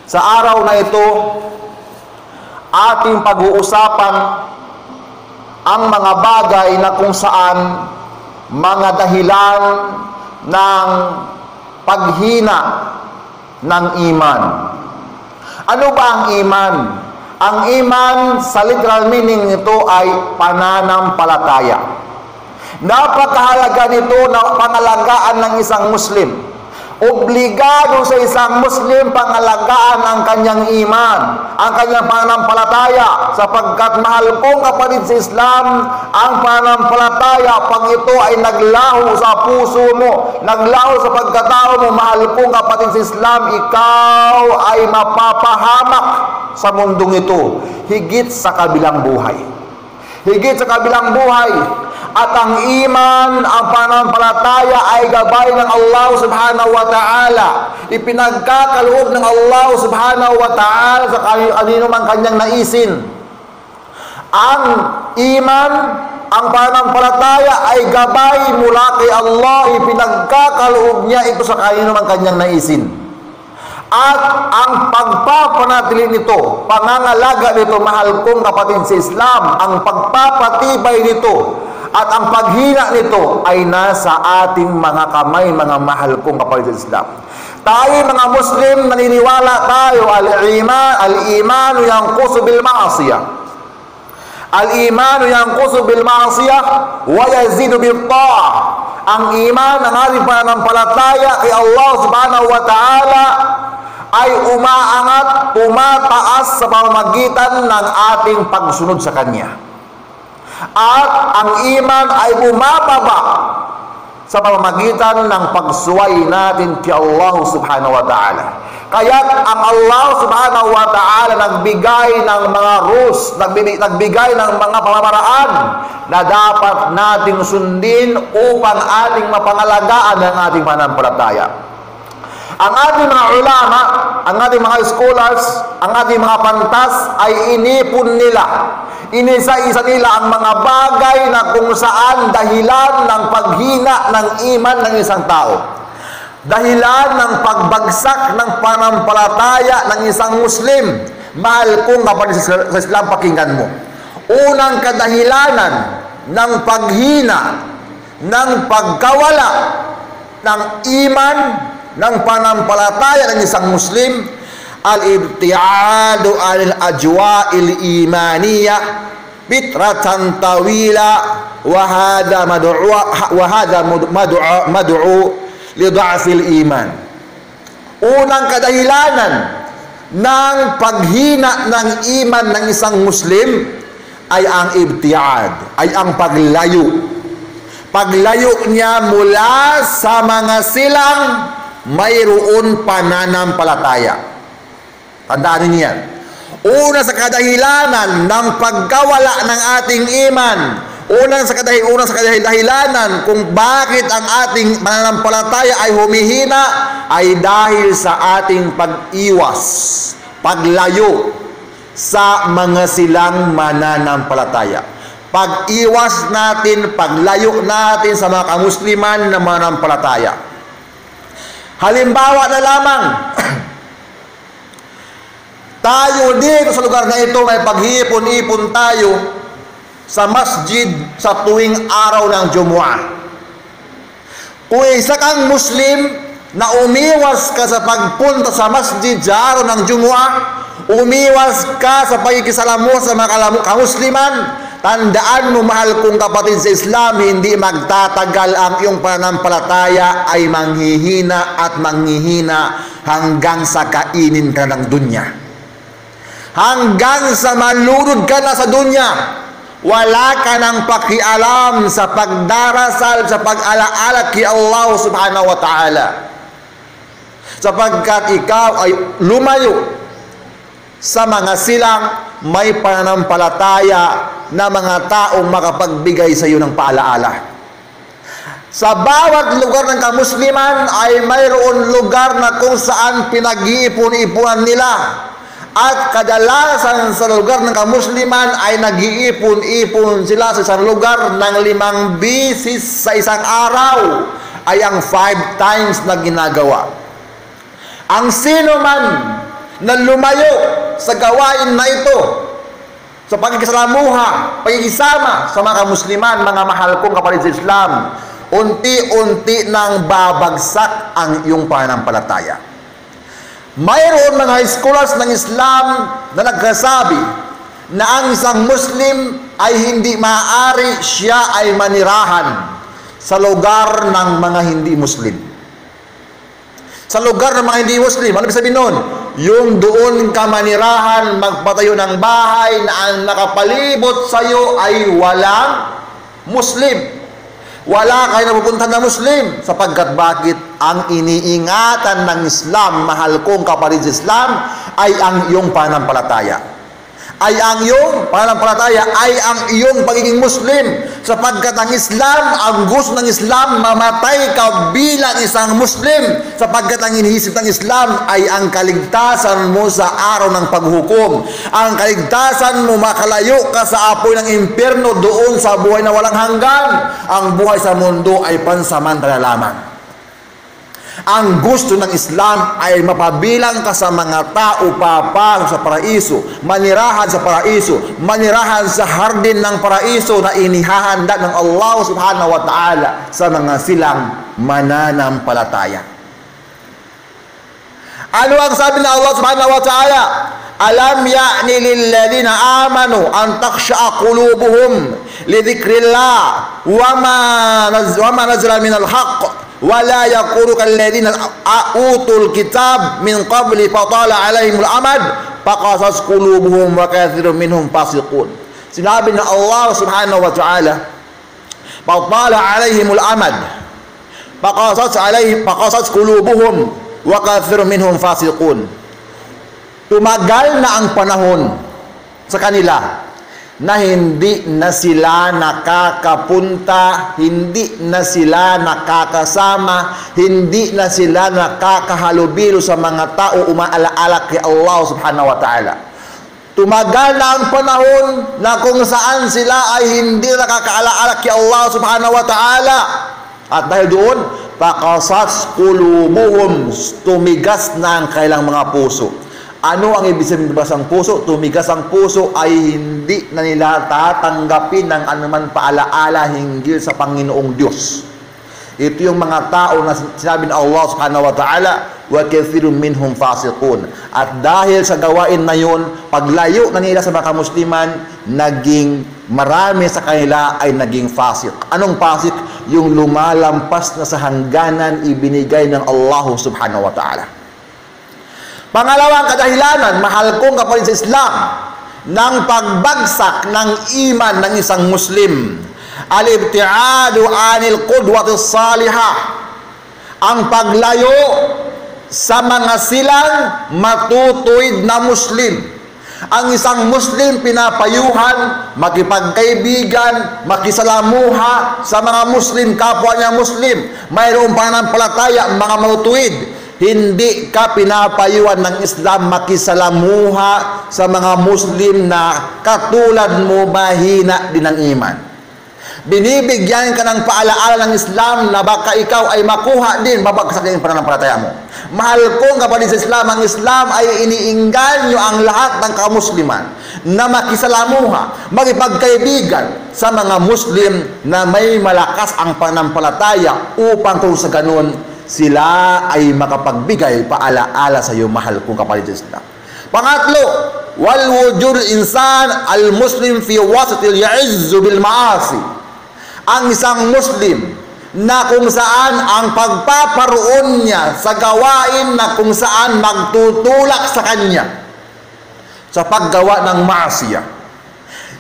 Sa araw na ito, ating pag-uusapan ang mga bagay na kung saan mga dahilan ng paghina ng iman. Ano ba ang iman? Ang iman sa literal meaning nito ay pananampalataya. Napakahalaga nito na pangalagaan ng isang Muslim. Obligado sa isang Muslim pangalagaan ang kanyang iman, ang kanyang pananampalataya, sapagkat mahal kong kapatid sa Islam, ang pananampalataya, pag ito ay naglaho sa puso mo, naglaho sa pagkatao mo, mahal kong kapatid sa Islam, ikaw ay mapapahamak sa mundong ito, higit sa kabilang buhay. Higit sa kabilang buhay. At ang iman, ang pananampalataya ay gabay ng Allah subhanahu wa ta'ala. Ipinagkakaloob ng Allah subhanahu wa ta'ala sa kanino man kanyang naisin. Ang iman, ang pananampalataya ay gabay mula kay Allah. Ipinagkakaloob niya ito sa kanino man kanyang naisin. At ang pagpapanatili nito, pangangalaga nito, mahal kong kapatid sa Islam, ang pagpapatibay nito at ang paghina nito ay nasa ating mga kamay, mga mahal kong kapatid sa Islam. Tayo mga Muslim, naniniwala tayo, al-iman yanqusu bil ma'siyah. Al-iman yanqusu bil ma'siyah wa yazidu bil ta'ah. Ang iman, ang ating pananampalataya kay Allah subhanahu wa ta'ala ay umaangat, tumataas sa pamamagitan ng ating pagsunod sa Kanya. At ang iman ay bumababa sa pamamagitan ng pagsuway natin kay Allah subhanahu wa ta'ala. Kaya ang Allah subhanahu wa ta'ala nagbigay ng mga rules, nagbigay ng mga pamamaraan na dapat nating sundin upang ating mapangalagaan ang ating pananampalataya. Ang ating mga ulama, ang ating mga scholars, ang ating mga pantas ay inipon nila. Inisa-isa nila ang mga bagay na kung saan dahilan ng paghina ng iman ng isang tao. Dahilan ng pagbagsak ng pananampalataya ng isang Muslim. Mahal kong kapatid sa Islam, pakinggan mo. Unang kadahilanan ng paghina, ng pagkawala ng iman, ng pananampalataya ng isang Muslim, al-ibtiadu al-ajwa'il imaniyah fitratan tawila wa hadha mad'u li dha'fil iman. Unang kadahilanan ng paghina ng iman ng isang Muslim ay ang ibtiad, ay ang paglayo. Paglayo niya mula sa mga silang mayroon pananampalataya. Tandaan niyo yan. Una sa kadahilanan ng pagkawala ng ating iman, unang sa kadahilanan kung bakit ang ating pananampalataya ay humihina, ay dahil sa ating pag-iwas, paglayo sa mga silang mananampalataya. Pag-iwas natin, paglayo natin sa mga kamusliman na mananampalataya. Halimbawa na lamang, tayo dito sa lugar na ito may paghipon-ipon tayo sa masjid sa tuwing araw ng Jumu'ah. Kung isa kang Muslim na umiwas ka sa pagpunta sa masjid sa araw ng Jumu'ah, umiwas ka sa pagkikisalamuha sa mga kamusliman, tandaan mo mahal kong kapatid sa Islam, hindi magtatagal ang iyong pananampalataya ay manghihina at manghihina hanggang sa kainin ka ng dunya. Hanggang sa malunod ka na sa dunya, wala ka ng pakialam sa pagdarasal, sa pag-alaala kay Allah subhanahu wa ta'ala. Sapagkat ikaw ay lumayo sa mga silang may pananampalataya na mga taong makapagbigay sa iyo ng paalaala. Sa bawat lugar ng kamusliman ay mayroon lugar na kung saan pinag-iipon-ipunan nila. At kadalasan sa lugar ng kamusliman ay nag-iipon-ipon sila sa isang lugar ng 5 bisis sa isang araw, ay ang 5 times na ginagawa. Ang sino man na lumayo sa gawain na ito, sa pagkikasalamuha, pagkikisama sa mga Musliman, mga mahal kong kapatid sa Islam, unti-unti nang babagsak ang iyong pananampalataya. Mayroon mga scholars ng Islam na nagsasabi na ang isang Muslim ay hindi maaari siya ay manirahan sa lugar ng mga hindi Muslim. Sa lugar ng mga hindi Muslim, ano ibig sabihin nun? Yung doon ka manirahan, magpatayo ng bahay na ang nakapalibot sa iyo ay walang Muslim. Wala kayo napupunta na Muslim. Sapagkat bakit? Ang iniingatan ng Islam, mahal kong kapatid sa Islam, ay ang iyong pananampalataya. Ay ang iyong pananampalataya, ay ang iyong pagiging Muslim. Sapagkat ang Islam, ang gusto ng Islam, mamatay ka bilang isang Muslim. Sapagkat ang iniisip ng Islam ay ang kaligtasan mo sa araw ng paghukom. Ang kaligtasan mo, makalayo ka sa apoy ng impyerno doon sa buhay na walang hanggan. Ang buhay sa mundo ay pansamantala lamang. Ang gusto ng Islam ay mapabilang ka sa mga tao papang sa paraiso, manirahan sa paraiso, manirahan sa hardin ng paraiso na inihahanda ng Allah subhanahu wa ta'ala sa mga silang mananampalataya. Ano ang sabi ng Allah subhanahu wa ta'ala? Alam ya'ni lilladhina amanu an takhsha'a qulubuhum li dhikrillah wa ma nazala minal haqq wala yakunu kalladhina utul kitab min qabli fatala alaihimul amad faqasas qulubuhum wa katsirun minhum fasiqun. Sinabi ng Allah subhanahu wa ta'ala, fatala alaihimul amad faqasas qulubuhum wa katsirun minhum fasiqun. Tumagal na ang panahon sa kanila na hindi na sila nakakapunta, hindi na sila nakakasama, hindi na sila nakakahalubilo sa mga tao umaalaala kay Allah subhanahu wa ta'ala. Tumagal na ang panahon na kung saan sila ay hindi nakakaalaala kay Allah subhanahu wa ta'ala. At dahil doon, pakasas qulubuhum, tumigas na ang kailang mga puso. Ano ang ibig sabihin ng puso? Tumigas ang puso ay hindi na nila tatanggapin ng anuman paalaala hinggil sa Panginoong Diyos. Ito yung mga tao na sinabi ng Allah subhanahu wa ta'ala, wa kathirun minhum fasiqun. At dahil sa gawain na yun, paglayo na nila sa mga Musliman, naging marami sa kanila ay naging fasik. Anong fasik? Yung lumalampas na sa hangganan ibinigay ng Allah subhanahu wa ta'ala. Pangalawang kadahilanan, mahal kong kapatid sa Islam, ng pagbagsak ng iman ng isang Muslim, al-ibtiadu anil qudwatis salihah, ang paglayo sa mga silang matutuwid na Muslim. Ang isang Muslim pinapayuhan, makipagkaibigan, makisalamuha sa mga Muslim, kapwa niya Muslim, mayroong pananampalataya, mga matutuwid. Hindi ka pinapayuhan ng Islam makisalamuha sa mga Muslim na katulad mo mahina din ang iman. Binibigyan ka ng paalaala ng Islam na baka ikaw ay makuha din, babagsak din ang pananampalataya mo. Mahal kong kapatid sa Islam, ang Islam ay iniingganyo ang lahat ng kamusliman na makisalamuha, makipagkaibigan sa mga Muslim na may malakas ang pananampalataya upang kung sa ganun, sila ay makapagbigay paalaala sa iyo, mahal kong kapatid sa Islam. Pangatlo, wal wujud insan al muslim fi wasatil ya'izzu bil ma'asi. Ang isang Muslim na kung saan ang pagpaparoon niya sa gawain na kung saan magtutulak sa kanya sa paggawa ng maasiya.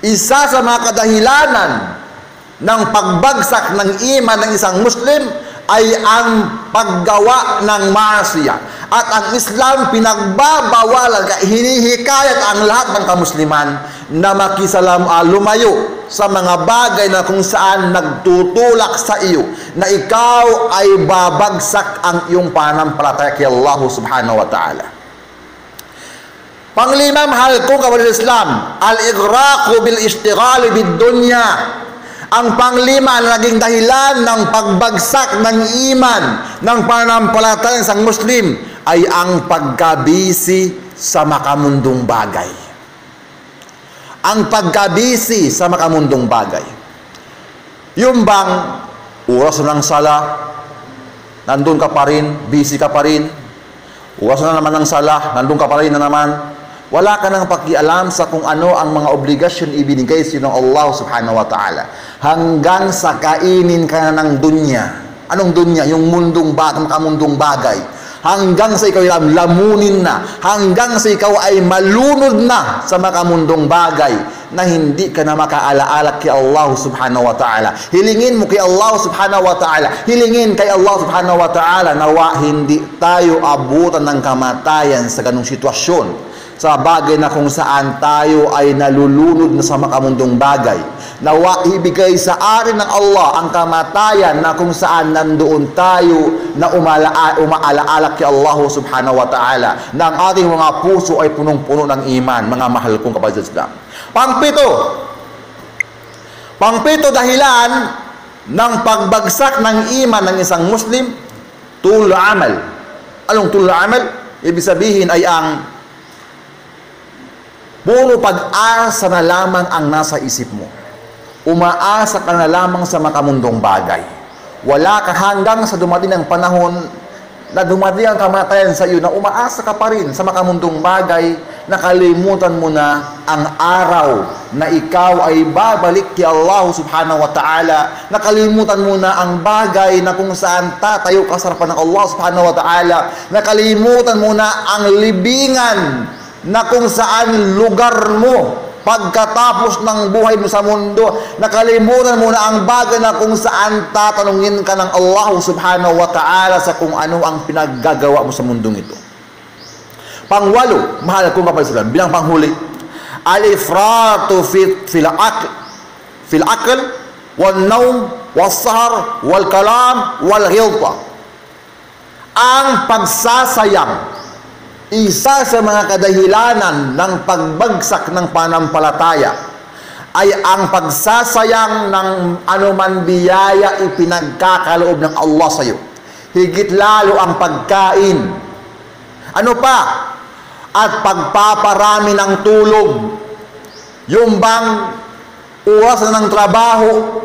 Isa sa mga kadahilanan ng pagbagsak ng iman ng isang Muslim ay ang paggawa ng maasiya. At ang Islam pinagbabawalan, hinihikayat ang lahat ng kamusliman na lumayo sa mga bagay na kung saan nagtutulak sa iyo na ikaw ay babagsak ang iyong pananampalataya kay Allah subhanahu wa ta'ala. Panglima, mahal kong kapatid Islam, al-igraqu bil ishtighali bid dunya. Ang panglima na naging dahilan ng pagbagsak ng iman ng pananampalataya ng isang Muslim ay ang pagkabisi sa makamundong bagay. Ang pagkabisi sa makamundong bagay. Yung bang oras ng sala, nandun ka pa rin, busy ka pa rin. Oras na naman ng sala, nandun ka pa rin na naman. Wala ka nang pakialam sa kung ano ang mga obligasyon ibinigay sa ng Allah subhanahu wa ta'ala. Hanggang sa kainin ka na ng dunya. Anong dunya? Yung makamundong bagay. Hanggang sa ikaw ay lamunin na, hanggang sa ikaw ay malunod na sa makamundong bagay na hindi ka na makaalaala kay Allah subhanahu wa ta'ala. Hilingin mo kay Allah subhanahu wa ta'ala, hilingin kay Allah subhanahu wa ta'ala, nawa hindi tayo abutan ng kamatayan sa ganung sitwasyon, sa bagay na kung saan tayo ay nalulunod na sa makamundong bagay. Nawa ibigay sa atin ng Allah ang kamatayan na kung saan nandoon tayo na umaalaala kay Allah subhanahu wa ta'ala, na ang ating mga puso ay punong-puno ng iman, mga mahal kong kapatid sa Islam. Pangpito dahilan ng pagbagsak ng iman ng isang Muslim, tulul amal. Anong tulul amal? Ibig sabihin ay ang puro pag-asa na lamang ang nasa isip mo. Umaasa ka na lamang sa makamundong bagay. Wala ka hanggang sa dumating ang panahon na dumating ang kamatayan sa iyo na umaasa ka pa rin sa makamundong bagay, nakalimutan mo na ang araw na ikaw ay babalik kay Allah subhanahu wa ta'ala. Nakalimutan mo na ang bagay na kung saan tatayo ka sa harapan ng Allah subhanahu wa ta'ala. Nakalimutan mo na ang libingan na kung saan lugar mo pagkatapos ng buhay mo sa mundo. Nakalimutan mo na ang bagay na kung saan tatanungin ka ng Allah subhanahu wa ta'ala sa kung ano ang pinaggagawa mo sa mundong ito. Pangwalo, mahal kong kapatid sa Islam, bilang panghuli, al-ifratu fil aql wal nawm wal sahar wal kalam wal ghilta. Ang pagsasayang, isa sa mga kadahilanan ng pagbagsak ng pananampalataya ay ang pagsasayang ng anuman biyaya ipinagkakaloob ng Allah sa iyo. Higit lalo ang pagkain. Ano pa? At pagpaparami ng tulog. Yung bang oras ng trabaho,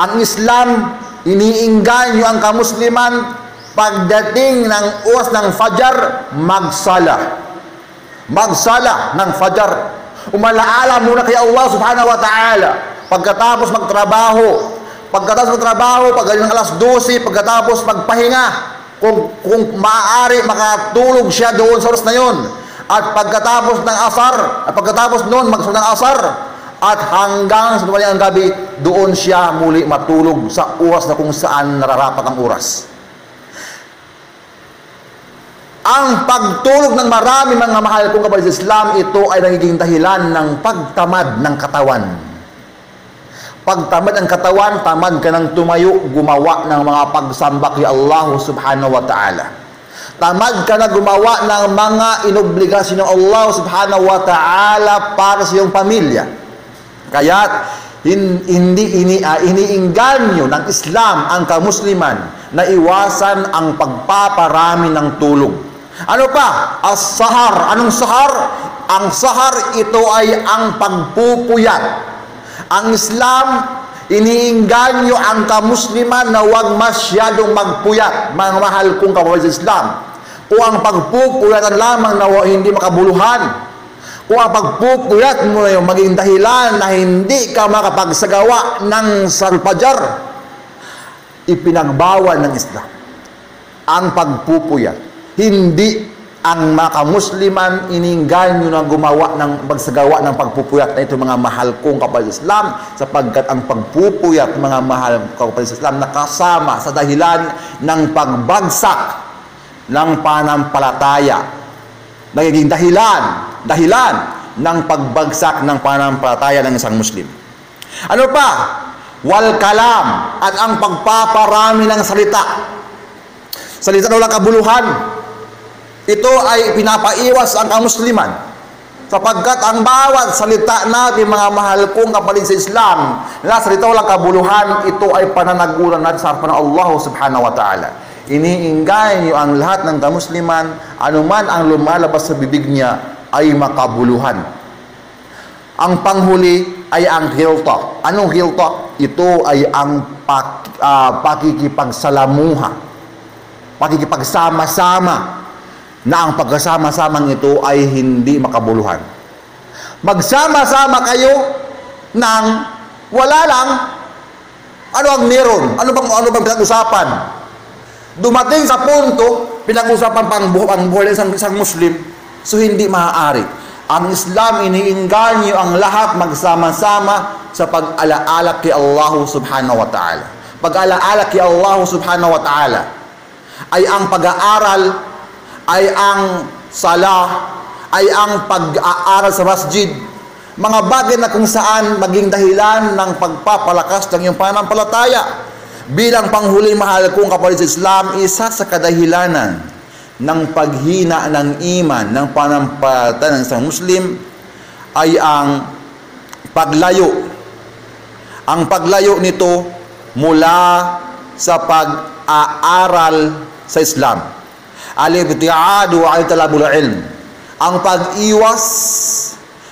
ang Islam, iniingganyo ang kamusliman, pagdating ng oras ng fajar, magsala ng fajar. Umalaala muna kay Allah subhanahu wa ta'ala pagkatapos magtrabaho, pagdating ng alas 12, pagkatapos magpahinga, kung maaari makatulog siya doon sa oras na yon. At pagkatapos ng asar, at pagkatapos noon magsunod ng asar, at hanggang sa dumating ang gabi, doon siya muli matulog sa oras na kung saan nararapat ang oras. Ang pagtulog ng marami mga mahal kong kapatid sa Islam, ito ay nagiging dahilan ng pagtamad ng katawan. Pagtamad ng katawan, tamad ka ng tumayo, gumawa ng mga pagsamba kay Allah subhanahu wa ta'ala. Tamad ka na gumawa ng mga inobligasyon ng Allah subhanahu wa ta'ala para sa iyong pamilya. Kaya't iniinganyo ng Islam ang kamusliman na iwasan ang pagpaparami ng tulog. Ano pa? As-sahar. Anong sahar? Ang sahar, ito ay ang pagpupuyat. Ang Islam, iniinganyo ang kamusliman na huwag masyadong magpuyat, mga mahal kong kapatid sa Islam. O ang pagpupuyatan lamang na hindi makabuluhan. O ang pagpupuyat mo yung maging dahilan na hindi ka makapagsagawa ng salpajar. Ipinagbawal ng Islam ang pagpupuyat. Hindi ang makamusliman iniinganyo na gumawa ng pagsagawa ng pagpupuyat na ito, mga mahal kong kapatid sa Islam, sapagkat ang pagpupuyat, mga mahal kong kapatid sa Islam, nakasama sa dahilan ng pagbagsak ng pananampalataya. Nagiging dahilan ng pagbagsak ng pananampalataya ng isang Muslim. Ano pa? Wal kalam, at ang pagpaparami ng salita. Salita na walang kabuluhan. Ito ay pinapaiwas ang kamusliman, sapagkat ang bawat salita natin, mga mahal kong kapatid sa Islam, na salita walang kabuluhan, ito ay pananaguran natin sa harapan ng Allah subhanahu wa ta'ala. iniinggay niyo ang lahat ng kamusliman, anuman ang lumalabas sa bibig niya ay makabuluhan. Ang panghuli ay ang hilta. Anong hilta? Ito ay ang pakikipagsalamuha, pakikipagsama-sama, na ang pagkasama-samang ito ay hindi makabuluhan. Magsama-sama kayo ng wala lang. Ano ang meron? Ano bang pinag-usapan? Dumating sa punto, pinag-usapan pang buhay ng isang Muslim, so hindi maaari. Ang Islam, iniingganyo ang lahat magsama-sama sa pag-alaala kay Allah subhanahu wa ta'ala. Pag-alaala kay Allah subhanahu wa ta'ala ay ang pag-aaral, ay ang salah, ay ang pag-aaral sa masjid, mga bagay na kung saan maging dahilan ng pagpapalakas ng iyong pananampalataya. Bilang panghuli, mahal kong kapatid sa Islam, isa sa kadahilanan ng paghina ng iman ng pananampalataya ng isang Muslim ay ang paglayo. Ang paglayo nito mula sa pag-aaral sa Islam. Al-ibtiadu wa talabul ilm. Ang pag-iwas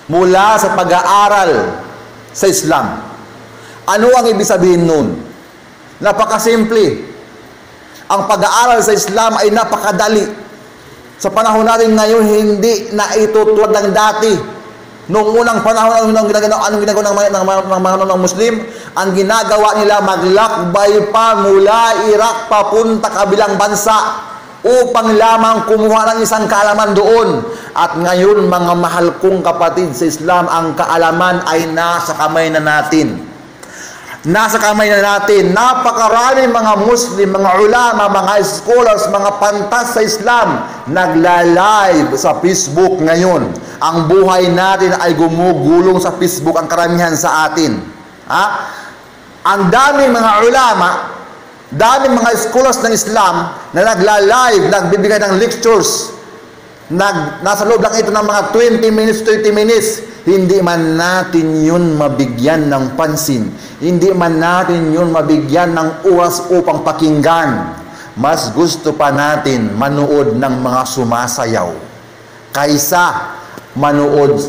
mula sa pag-aaral sa Islam. Ano ang ibig sabihin nun? Napakasimple. Ang pag-aaral sa Islam ay napakadali. Sa panahon natin ngayon, hindi na ito tulad ng dati. Noong unang panahon, anong ginagawa ng Muslim? Ang ginagawa nila, maglakbay pa mula Iraq papunta kabilang bansa upang lamang kumuha ng isang kaalaman doon. At ngayon, mga mahal kong kapatid sa Islam, ang kaalaman ay nasa kamay na natin. Nasa kamay na natin. Napakaraming mga Muslim, mga ulama, mga scholars, mga pantas sa Islam nagla-live sa Facebook ngayon. Ang buhay natin ay gumugulong sa Facebook, ang karamihan sa atin. Ang daming mga ulama, daming mga scholars ng Islam na nagla-live, nagbibigay ng lectures. Nasa loob lang ito ng mga 20 minutes, 30 minutes. Hindi man natin yun mabigyan ng pansin. Hindi man natin yun mabigyan ng oras upang pakinggan. Mas gusto pa natin manood ng mga sumasayaw kaysa manood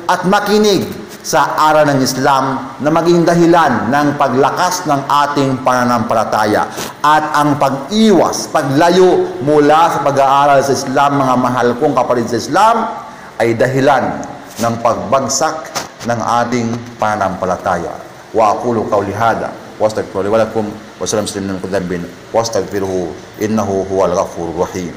at makinig sa aral ng Islam na maging dahilan ng paglakas ng ating pananampalataya at ang pag-iwas, paglayo mula sa pag-aaral sa Islam, mga mahal kong kapatid sa Islam, ay dahilan ng pagbagsak ng ating pananampalataya. Wa aqulu qawli hada wa astaghfiru li wa lakum wa sallallahu alaihi wa sallam innahu huwal ghafurur rahim.